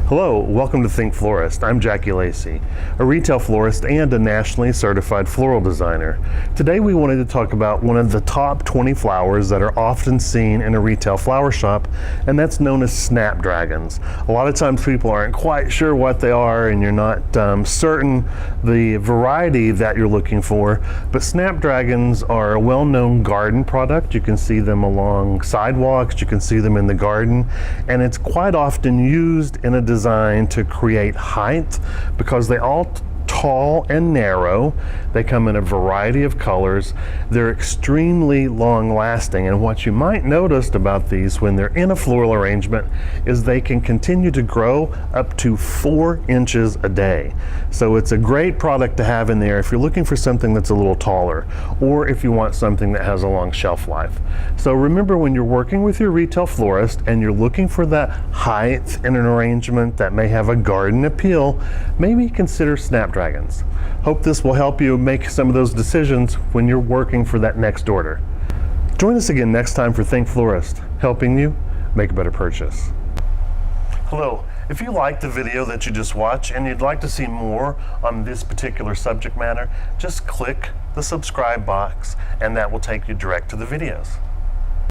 Hello, welcome to Thinkflorist. I'm Jackie Lacey, a retail florist and a nationally certified floral designer. Today we wanted to talk about one of the top 20 flowers that are often seen in a retail flower shop, and that's known as snapdragons. A lot of times people aren't quite sure what they are and you're not certain the variety that you're looking for, but snapdragons are a well-known garden product. You can see them along sidewalks, you can see them in the garden, and it's quite often used in a design to create height because they all tall and narrow. They come in a variety of colors. They're extremely long lasting, and what you might notice about these when they're in a floral arrangement is they can continue to grow up to 4 inches a day. So it's a great product to have in there if you're looking for something that's a little taller, or if you want something that has a long shelf life. So remember, when you're working with your retail florist and you're looking for that height in an arrangement that may have a garden appeal, maybe consider snapdragons. Hope this will help you make some of those decisions when you're working for that next order. Join us again next time for Think Florist, helping you make a better purchase. Hello, if you liked the video that you just watched and you'd like to see more on this particular subject matter, just click the subscribe box and that will take you direct to the videos.